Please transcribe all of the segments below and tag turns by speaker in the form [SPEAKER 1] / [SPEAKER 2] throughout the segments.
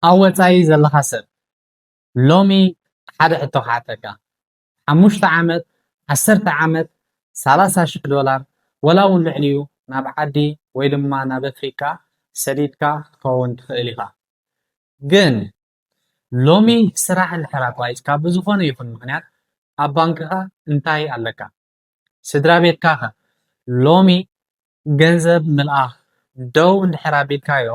[SPEAKER 1] ኣወፃይ ዘለኻ ሰብ ሎሚ ሓደ ሕቶ ክሓተካ 5 ዓመት 10 ዓመት $30,000 ወላ እውን ልዕሊኡ ናብ ዓዲ ወይ ድማ ናብ ኣፍሪካ ሰዲድካ ክትከውን ትኽእል ኢኻ ግን ሎሚ ስራሕ እንድሕር ኣቋሪፅካ ብዝኾነ ይኹን ምክንያት ኣብ ባንክኻ እንታይ ኣለካ ስድራ ቤትካ ኸ ሎሚ ገንዘብ ምልኣኽ ደው እንድሕር ኣቢልካዮ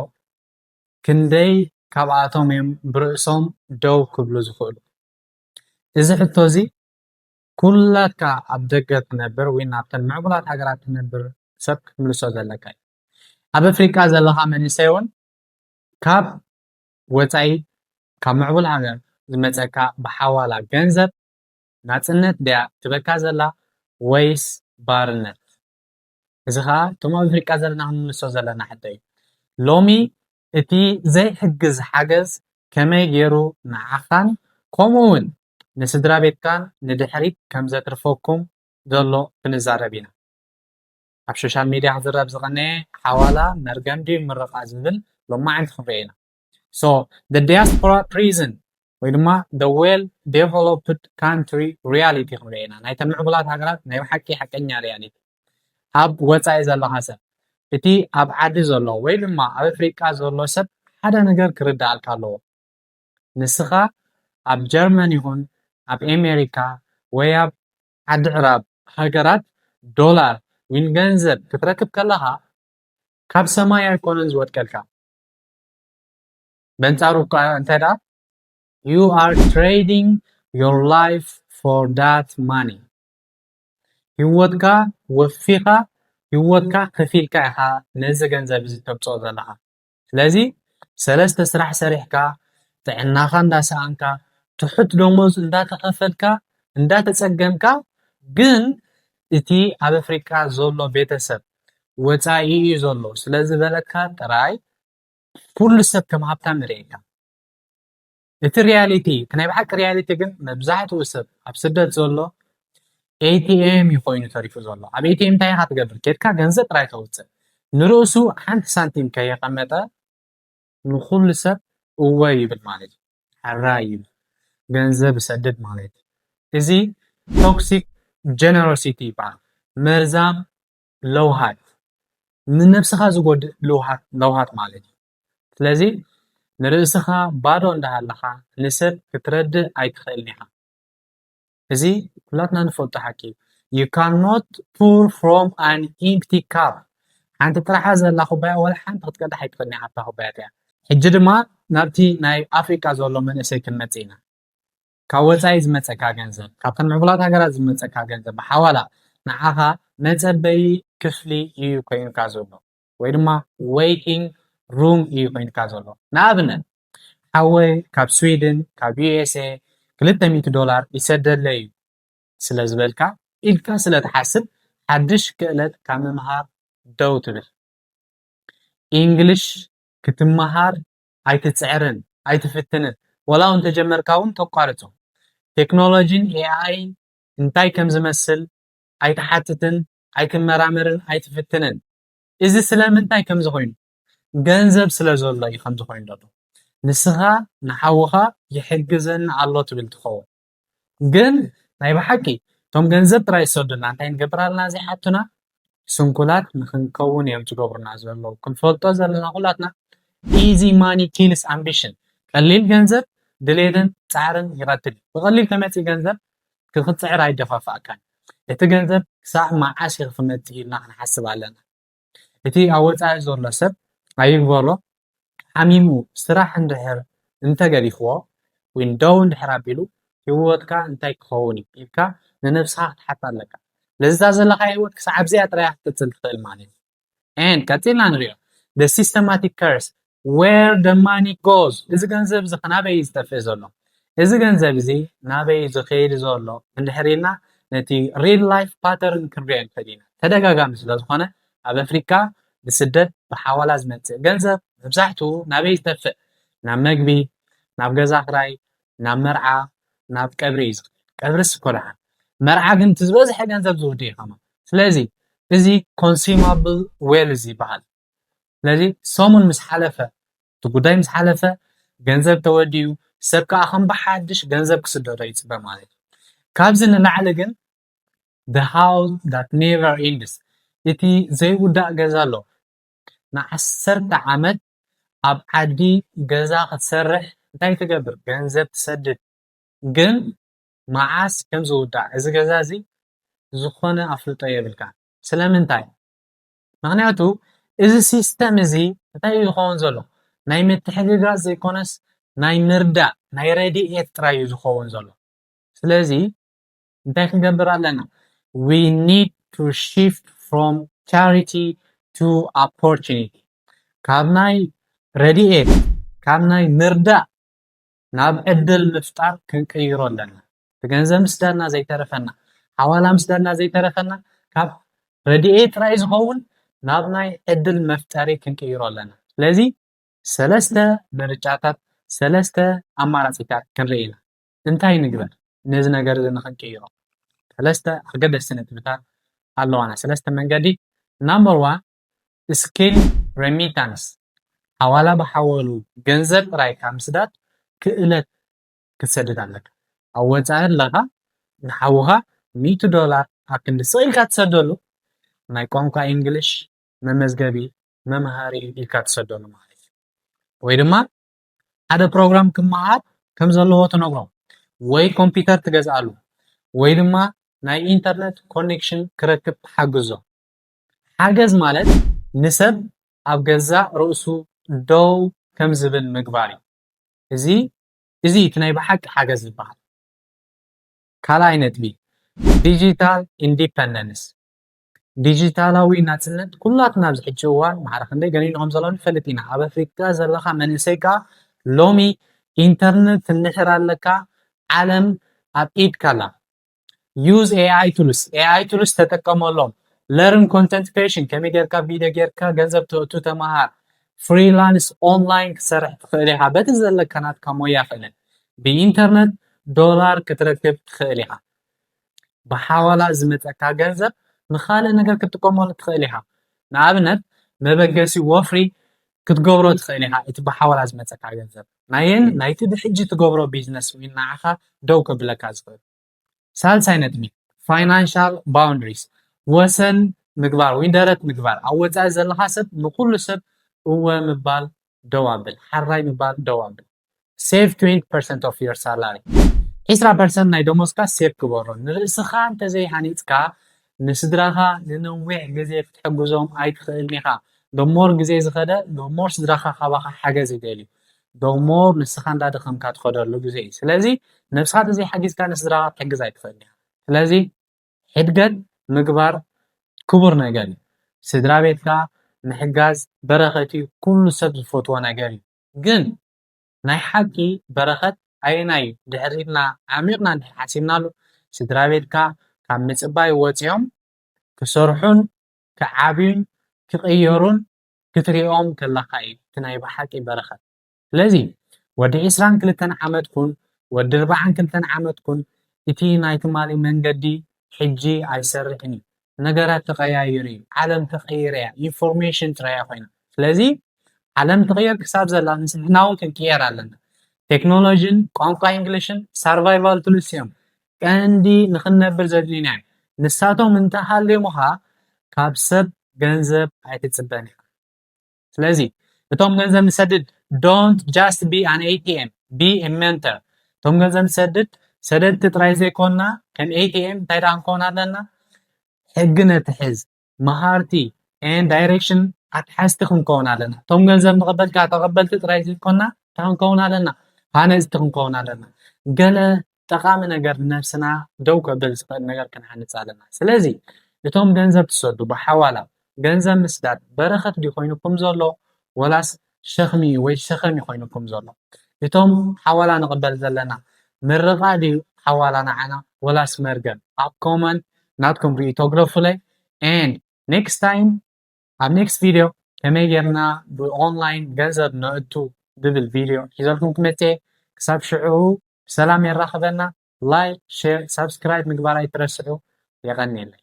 [SPEAKER 1] ክንደይ ካብኣቶም እዮም ብርእሶም ደው ክብሉ ዝኽእሉ እዚ ሕቶ እዚ ኩላትካ ኣብ ደገ ትነብር ወይ ናብተን ምዕቡላት ሃገራት ትነብር ሰብ ክትምልሶ ዘለካ እዩ ኣብ ኣፍሪካ ዘለኻ መንእሰይ እውን ካብ ወፃኢ ካብ ምዕቡል ሃገር ዝመፀካ ብሓዋላ ገንዘብ ናፅነት ድያ ትበካ ዘላ ወይስ ባርነት እዚ ከዓ እቶም ኣብ ኣፍሪካ ዘለና ክንምልሶ ዘለና ሕቶ እዩ ሎሚ እቲ ዘይሕግዝ ሓገዝ ከመይ ገይሩ ንዓኻን ከምኡ እውን ንስድራ ቤትካን ንድሕሪት ከም ዘትርፈኩም ዘሎ ክንዛረብ ኢና ኣብ ሶሻል ሚድያ ክዝረብ ዝቐነየ ሓዋላ መርገም ድዩ ምርቓ ዝብል ሎማዓንቲ ክንሪኦ ኢና so the diaspora prison ወይ ድማ the well developed country reality ክንሪኦ ኢና ናይተን ምዕቡላት ሃገራት ናይ ሓቂ ሓቀኛ ሪያሊቲ ኣብ ወፃኢ ዘለኻ ሰብ እቲ ኣብ ዓዲ ዘሎ ወይ ድማ ኣብ ኣፍሪካ ዘሎ ሰብ ሓደ ነገር ክርዳእልካ ኣለዎ ንስኻ ኣብ ጀርመን ይኹን ኣብ ኣሜሪካ ወይ ኣብ ዓዲ ዕራብ ሃገራት ዶላር ወይ ገንዘብ ክትረክብ ከለኻ ካብ ሰማይ ኣይኮነን ዝወድቀልካ በንጻሩ እኳ እንታይ ዳ you are trading your life for that money ህይወትካ ወፊኻ ህይወትካ ከፊልካ ኢኻ ነዚ ገንዘብ እዚ ተብፅኦ ዘለኻ ስለዚ ሰለስተ ስራሕ ሰሪሕካ ጥዕናኻ እንዳሰኣንካ ትሑት ደሞዝ እንዳተኸፈልካ እንዳተፀገምካ ግን እቲ ኣብ ኣፍሪካ ዘሎ ቤተሰብ ወፃኢ እዩ ዘሎ ስለዚ በለካ ጥራይ ኩሉ ሰብ ከም ሃብታም ንሪኢካ እቲ ሪያሊቲ ናይ ብሓቂ ሪያሊቲ ግን መብዛሕትኡ ሰብ ኣብ ስደት ዘሎ ATM ይኮይኑ ተሪፉ ዘሎ ኣብ ATM እንታይ ኢኻ ትገብር ኬድካ ገንዘብ ጥራይ ተውፅእ ንርእሱ ሓንቲ ሳንቲም ከየቐመጠ ንኩሉ ሰብ እወ ይብል ማለት እዩ ሓራይ ይብል ገንዘብ ሰድድ ማለት እዚ ቶክሲክ ጀነሮሲቲ ይበሃል መርዛም ለውሃት ንነብስኻ ዝጎድእ ለውሃት ማለት እዩ ስለዚ ንርእስኻ ባዶ እንዳሃለኻ ንሰብ ክትረድእ ኣይትኽእልን ኢኻ እዚ ኩላትና ንፈልጦ ሓቂ you cannot pour from an empty cup ሓንቲ ጥራሓ ዘላ ኩባያ ወላ ሓንቲ ክትቀዳሕ ኣይትኽእልን ኢኻ ኣብታ ኩባያ እያ ሕጂ ድማ ናብቲ ናይ ኣፍሪካ ዘሎ መንእሰይ ክንመፅእ ኢና ካብ ወፃኢ ዝመፀካ ገንዘብ ካብተን ምዕቡላት ሃገራት ዝመፀካ ገንዘብ ብሓዋላ ንዓኻ መፀበዪ ክፍሊ እዩ ኮይኑካ ዘሎ ወይ ድማ ዌይቲንግ ሩም እዩ ኮይኑካ ዘሎ ንኣብነት ሓወይ ካብ ስዊድን ካብ USA $200 ይሰደለይ እዩ ስለ ዝበልካ ኢልካ ስለ ትሓስብ ሓድሽ ክእለት ካብ ምምሃር ደው ትብል እንግሊሽ ክትመሃር ኣይትፅዕርን ኣይትፍትንን ወላ እውን ተጀመርካ እውን ተቋርፆ ቴክኖሎጂን AI እንታይ ከም ዝመስል ኣይትሓትትን ኣይትመራመርን ኣይትፍትንን እዚ ስለምንታይ ከም ዝኾይኑ ገንዘብ ስለ ዘሎ እዩ ከም ዝኾይኑ ዘሎ ንስኻ ንሓውኻ ይሕግዘን ኣሎ ትብል ትኸውን ግን ናይ ብሓቂ ቶም ገንዘብ ጥራይ ዝሰዱና እንታይ ንገብር ኣለና ዘይሓቱና ስንኩላት ንክንከውን እዮም ዝገብሩና ዘለዉ ክንፈልጦ ዘለና ኩላትና easy money kills ambition ቀሊል ገንዘብ ድሌትን ፃዕርን ይቀትል ብቐሊል ተመፂ ገንዘብ ክትፅዕር ኣይደፋፍኣካን እቲ ገንዘብ ክሳብ መዓስ ክመፅእ ኢልና ክንሓስብ ኣለና እቲ ኣብ ወፃኢ ዘሎ ሰብ ኣይግበሮ ሓሚሙ ስራሕ እንድሕር እንተገዲፍዎ ወይ ደው እንድሕር ኣቢሉ ህይወትካ እንታይ ክኸውን እዩ ኢልካ ንነብስኻ ክትሓት ኣለካ ለዛ ዘለካ ህይወት ክሳብ እዚኣ ጥራይ ክትቅፅል ትኽእል ማለት እዩ and ቀፂልና ንሪኦ the systematic curse where the money goes እዚ ገንዘብ እዚ ናበይ ዝጠፍእ ዘሎ እዚ ገንዘብ እዚ ናበይ ዝኸይድ ዘሎ እንድሕር ኢልና ነቲ real life pattern ክንሪኦ ንኽእል ኢና ተደጋጋሚ ስለ ዝኾነ ኣብ ኣፍሪካ ብስደት ብሓዋላ ዝመፅእ ገንዘብ መብዛሕትኡ ናበይ ዝጠፍእ ናብ መግቢ ናብ ገዛ ክራይ ናብ መርዓ ናብ ቀብሪ እዩ ቀብሪስ እኮ ደሓን መርዓ ግን ትዝበዝሐ ገንዘብ ዝውድእ እዩ ኸማ ስለዚ እዚ consumable wealth ይበሃል ስለዚ ሰሙን ምስ ሓለፈ እቲ ጉዳይ ምስ ሓለፈ ገንዘብ ተወዲዩ ሰብ ከዓ ከም ብሓድሽ ገንዘብ ክስደዶ ይፅበ ማለት እዩ ካብዚ ንላዕሊ ግን the house that never ends እቲ ዘይውዳእ ገዛ ኣሎ ን10 ዓመት ኣብ ዓዲ ገዛ ክትሰርሕ እንታይ ትገብር ገንዘብ ትሰድድ ግን መዓስ ከም ዝውዳእ እዚ ገዛ እዚ ዝኾነ ኣፍልጦ የብልካ ስለምንታይ ምክንያቱ እዚ ሲስተም እዚ እንታይ ዝኸውን ዘሎ ናይ ምትሕግጋዝ ዘይኮነስ ናይ ምርዳእ ናይ ረድኤት ጥራይ እዩ ዝኸውን ዘሎ ስለዚ እንታይ ክንገብር ኣለና we need to shift from charity to opportunity ካብ ናይ ረድኤት ካብ ናይ ምርዳእ ናብ ዕድል ምፍጣር ክንቀይሮ ኣለና ብገንዘብ ምስዳድና ዘይተረፈና ሓዋላ ምስዳድና ዘይተረፈና ካብ ረድኤት ጥራይ ዝኸውን ናብ ናይ ዕድል መፍጠሪ ክንቀይሮ ኣለና ስለዚ ሰለስተ ምርጫታት ሰለስተ ኣማራፂታት ክንርኢ ኢና እንታይ ንግበር ነዚ ነገር እዚ ንክንቀይሮ ሰለስተ ኣገደስቲ ነጥብታት ኣለዋና ሰለስተ መንገዲ ናምበር 1 ስኪል ሬሚታንስ ሓዋላ ብሓወሉ ገንዘብ ጥራይ ካብ ምስዳድ ክእለት ክትሰድድ ኣለካ ኣብ ወፃኢ ኣለካ ንሓውካ $100 ኣብ ክንዲ ስኢልካ ትሰደሉ ናይ ቋንቋ እንግሊሽ መመዝገቢ መምሃሪ ኢልካ ትሰደሉ ማለት እዩ ወይ ድማ ሓደ ፕሮግራም ክመሃር ከም ዘለዎ ትነግሮ ወይ ኮምፒተር ትገዝኣሉ ወይ ድማ ናይ ኢንተርኔት ኮኔክሽን ክረክብ ትሓግዞ ሓገዝ ማለት ንሰብ ኣብ ገዛ ርእሱ ደው ከም ዝብል ምግባር እዩ እዚ እቲ ናይ ብሓቂ ሓገዝ ዝበሃል ካልኣይ ነጥቢ ዲጂታል ኢንዲፐንደንስ ዲጂታላዊ ናጽነት ኩላትና ኣብዚ ሕጂ እዋን ማዕረ ክንደይ ገኒኑ ከም ዘሎ ንፈልጥ ኢና ኣብ ኣፍሪካ ዘለካ መንእሰይ ከዓ ሎሚ ኢንተርኔት እንድሕር ኣለካ ዓለም ኣብ ኢድካ ኣላ use AI tools ተጠቀመሎም learn content creation ከመይ ጌርካ ቪድዮ ጌርካ ገንዘብ ተእቱ ተመሃር ፍሪላንስ ኦንላይን ክሰርሕ ትኽእል ኢኻ በቲ ዘለካ ናትካ ሞያ ፍለን ብኢንተርኔት ዶላር ክትረክብ ትኽእል ኢኻ ብሓዋላ ዝመፀካ ገንዘብ ንኻልእ ነገር ክትጥቀመሉ ትኽእል ኢኻ ንኣብነት መበገሲ ወፍሪ ክትገብሮ ትኽእል ኢኻ እቲ ብሓዋላ ዝመፀካ ገንዘብ ናይቲ ብሕጂ ትገብሮ ቢዝነስ ወይ ንዓኻ ደው ከብለካ ዝኽእል ሳልሳይ ነጥቢ ፋይናንሻል ባውንደሪስ ወሰን ምግባር ወይ ደረት ምግባር ኣብ ወፃኢ ዘለካ ሰብ ንኩሉ ሰብ እወ ምባል ደው ኣብል ሓራይ ምባል ደው ኣብል save 20% of your salary 20% ናይ ደሞዝካ ሴቭ ክበሮ ንርእስኻ እንተዘይሃኒፅካ ንስድራኻ ንነዊሕ ግዜ ክትሕግዞም ኣይትኽእልን ኢኻ ዶሞር ግዜ ዝኸደ ዶሞር ስድራኻ ካባኻ ሓገዝ ይደልዩ ዶሞር ንስኻ እንዳደኸምካ ትኸደሉ ግዜ እዩ ስለዚ ነብስኻ ተዘይሓጊዝካ ንስድራኻ ክትሕግዝ ኣይትኽእልን ኢኻ ስለዚ ሕድገት ምግባር ክቡር ነገር እዩ ስድራ ቤትካ ምሕጋዝ በረኸት እዩ ኩሉ ሰብ ዝፈትዎ ነገር እዩ ግን ናይ ሓቂ በረኸት ኣይናይ ድሕሪትና ዓሚቕና ሓሲብናሉ ስድራ ቤትካ ካብ ምፅባይ ወፂኦም ክሰርሑን ክዓብዩን ክቕየሩን ክትሪኦም ከለካ እዩ እቲ ናይ ብሓቂ በረኸት ስለዚ ወዲ 22 ዓመት ኩን ወዲ 42 ዓመት ኩን እቲ ናይ ትማሊ መንገዲ ሕጂ ኣይሰርሕን እዩ ነገራት ተቀያይሩ እዩ ዓለም ተቀይረ እያ ኢንፎርሜሽን ጥራይ ኮይና ስለዚ ዓለም ተቀየር ክሳብ ዘላ ንስና እውን ክንቅየር ኣለና ቴክኖሎጂን ቋንቋ እንግሊሽን ሰርቫይቫል ቱልስ እዮም ቀንዲ ንክንነብር ዘድልዩና እዮም ንሳቶም እንተሃልዩሙኻ ካብ ሰብ ገንዘብ ኣይትፅበን ኢኻ ስለዚ እቶም ገንዘብ ንሰድድ don't just be an ATM be a mentor እቶም ገንዘብ ንሰድድ ሰደድቲ ጥራይ ዘይኮንና ከም ATM እንታይ ደኣ ክንከውን ኣለና ሕጊ ነትሕዝ መሃርቲ and direction ኣትሓዝቲ ክንከውን ኣለና እቶም ገንዘብ ንቕበልካ ተቐበልቲ ጥራይ ዘይኮንና እንታይ ክንከውን ኣለና ሃነፅቲ ክንከውን ኣለና ገለ ጠቃሚ ነገር ነብስና ደው ከብል ዝኽእል ነገር ክንሓንፅ ኣለና ስለዚ እቶም ገንዘብ ትሰዱ ብሓዋላ ገንዘብ ምስዳድ በረኸት ዲ ኮይኑኩም ዘሎ ወላስ ሸኽሚ ወይ ሸኽሚ ኮይኑኩም ዘሎ እቶም ሓዋላ ንቕበል ዘለና ምርቓ ድዩ ሓዋላ ንዓና ወላስ መርገም ኣብ ኮመንት ናትኩም ሪኢ ተግረፉለይ and next time ኣብ next video ከመይ ጌርና ብኦንላይን ገንዘብ ነእቱ ዝብል ቪድዮ ሒዘልኩም ክመፅእ ክሳብ ሽዑ ሰላም የራኽበና ላይክ ሼር ሰብስክራይብ ምግባር ኣይትረስዑ የቀኒየለይ